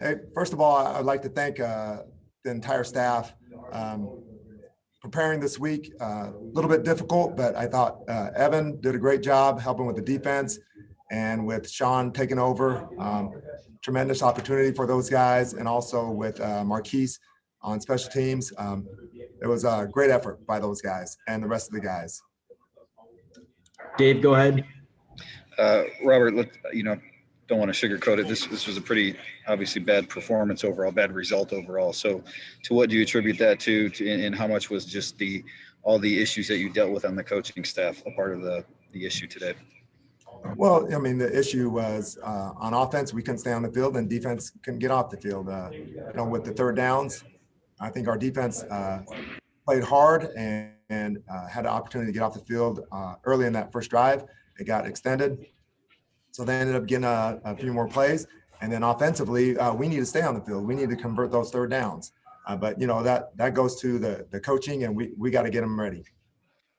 Hey, first of all, I'd like to thank the entire staff. Preparing this week, a little bit difficult, but I thought Evan did a great job helping with the defense, and with Sean taking over, tremendous opportunity for those guys, and also with Marquise on special teams. It was a great effort by those guys and the rest of the guys. Dave, go ahead. Robert, don't want to sugarcoat it. This was a pretty obviously bad performance overall, bad result overall. So to what do you attribute that to and how much was just all the issues that you dealt with on the coaching staff a part of the issue today? Well, I mean, the issue was on offense, we couldn't stay on the field, and defense couldn't get off the field. With the third downs, I think our defense played hard and had an opportunity to get off the field early in that first drive. It got extended. So they ended up getting a few more plays. And then offensively, we need to stay on the field. We need to convert those third downs. But that goes to the coaching, and we got to get them ready.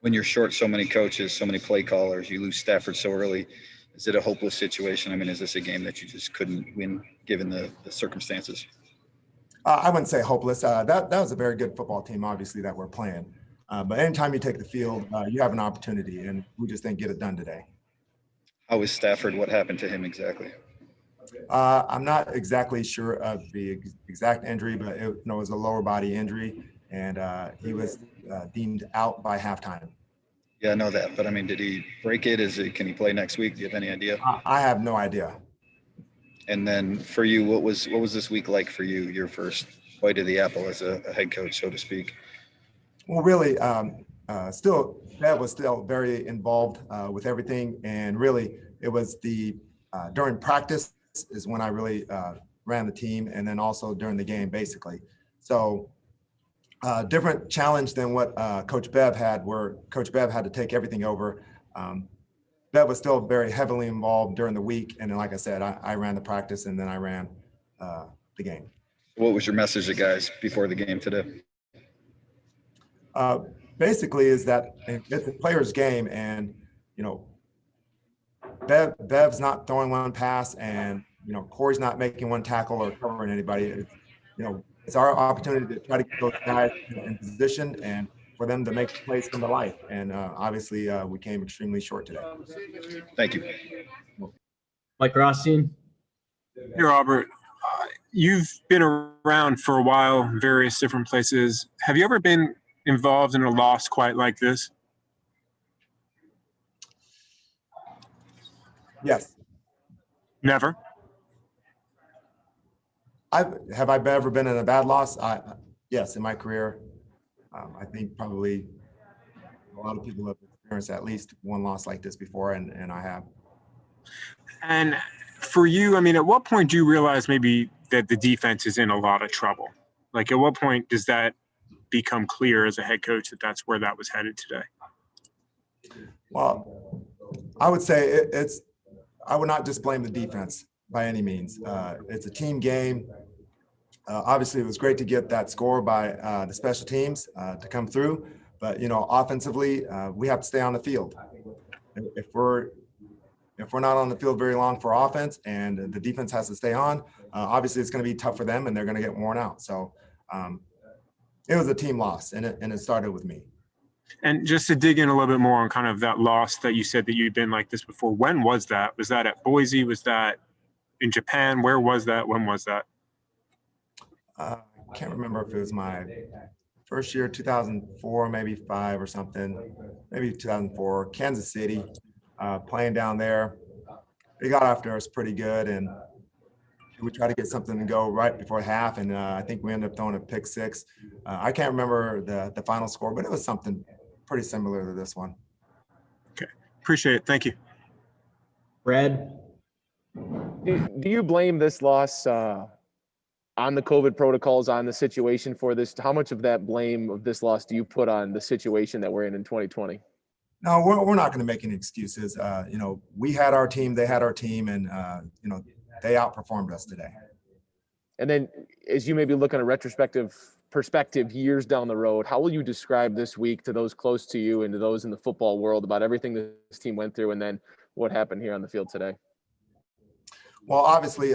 When you're short so many coaches, so many play callers, you lose Stafford so early, is it a hopeless situation? I mean, is this a game that you just couldn't win given the circumstances? I wouldn't say hopeless. That was a very good football team, obviously, that we're playing. But anytime you take the field, you have an opportunity, and we just didn't get it done today. How is Stafford? What happened to him exactly? I'm not exactly sure of the exact injury, but it was a lower body injury, and he was deemed out by halftime. Yeah, I know that, but I mean, did he break it? Can he play next week? Do you have any idea? I have no idea. And then for you, what was this week like for you? Your first bite of the apple as a head coach, so to speak. Well, really, Bev was still very involved with everything, and really, it was during practice is when I really ran the team, and then also during the game, basically. So, different challenge than what Coach Bev had, where Coach Bev had to take everything over. Bev was still very heavily involved during the week, and then, like I said, I ran the practice, and then I ran the game. What was your message to guys before the game today? Basically is that it's a player's game, and Bev's not throwing one pass, and Corey's not making one tackle or covering anybody. It's our opportunity to try to get those guys in position and for them to make plays come to life. And obviously, we came extremely short today. Thank you. Mike Rothstein. Hey, Robert. You've been around for a while in various different places. Have you ever been involved in a loss quite like this? Yes. Never? Have I ever been in a bad loss? Yes, in my career. I think probably a lot of people have experienced at least one loss like this before, and I have. And for you, I mean, at what point do you realize maybe that the defense is in a lot of trouble? Like, at what point does that become clear as a head coach that that's where that was headed today? Well, I would say I would not just blame the defense by any means. It's a team game. Obviously, it was great to get that score by the special teams to come through, but offensively, we have to stay on the field. If we're not on the field very long for offense, and the defense has to stay on, obviously it's going to be tough for them, and they're going to get worn out. So it was a team loss, and it started with me. And just to dig in a little bit more on kind of that loss that you said that you'd been like this before, when was that? Was that at Boise? Was that in Japan? Where was that? When was that? I can't remember if it was my first year, 2004, maybe 5 or something, maybe 2004, Kansas City, playing down there. They got after us pretty good, and we tried to get something to go right before half, and I think we ended up throwing a pick 6. I can't remember the final score, but it was something pretty similar to this one. Okay, appreciate it. Thank you. Brad? Do you blame this loss on the COVID protocols, on the situation for this? How much of that blame of this loss do you put on the situation that we're in 2020? No, we're not going to make any excuses. We had our team, they had our team, and they outperformed us today. And then, as you maybe look on a retrospective perspective years down the road, how will you describe this week to those close to you and to those in the football world about everything this team went through, and then what happened here on the field today? Well, obviously,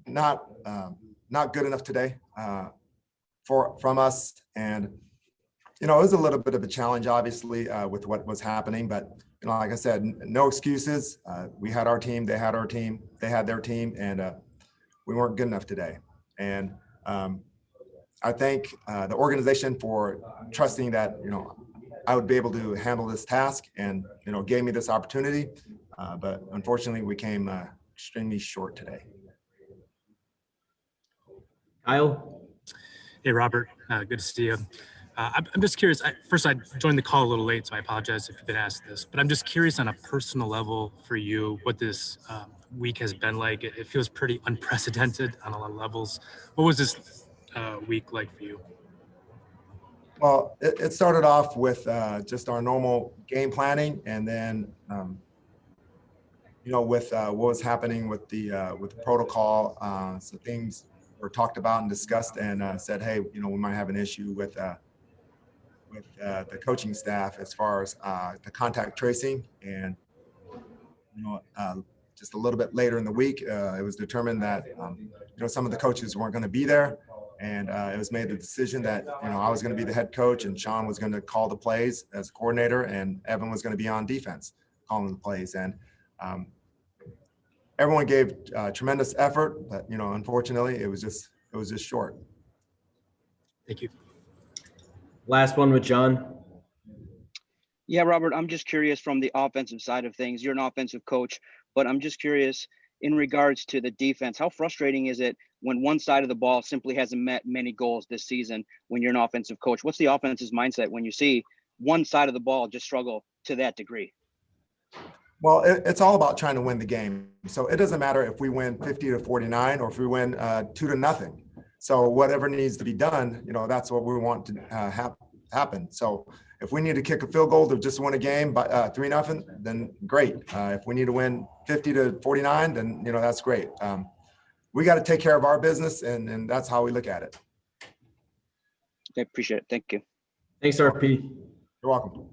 not good enough today from us. And, it was a little bit of a challenge, obviously, with what was happening. But, like I said, no excuses. We had our team, they had our team, they had their team, and we weren't good enough today. And I thank the organization for trusting that, I would be able to handle this task and, gave me this opportunity. But unfortunately, we came extremely short today. Kyle. Hey, Robert. Good to see you. I'm just curious. First, I joined the call a little late, so I apologize if you've been asked this. But I'm just curious on a personal level for you, what this week has been like. It feels pretty unprecedented on a lot of levels. What was this week like for you? Well, it started off with just our normal game planning, and then with what was happening with the protocol, so things were talked about and discussed, and said, hey, we might have an issue with the coaching staff as far as the contact tracing. And just a little bit later in the week, it was determined that some of the coaches weren't going to be there, and it was made the decision that I was going to be the head coach, and Sean was going to call the plays as a coordinator, and Evan was going to be on defense calling the plays. And everyone gave tremendous effort, but unfortunately, it was just short. Thank you. Last one with John. Yeah, Robert, I'm just curious from the offensive side of things. You're an offensive coach, but I'm just curious in regards to the defense. How frustrating is it when one side of the ball simply hasn't met many goals this season when you're an offensive coach? What's the offense's mindset when you see one side of the ball just struggle to that degree? Well, it's all about trying to win the game. So it doesn't matter if we win 50-49 or if we win 2-0. So whatever needs to be done, that's what we want to happen. So if we need to kick a field goal to just win a game by 3-0, then great. If we need to win 50-49, then that's great. We got to take care of our business, and that's how we look at it. I appreciate it. Thank you. Thanks, RP. You're welcome.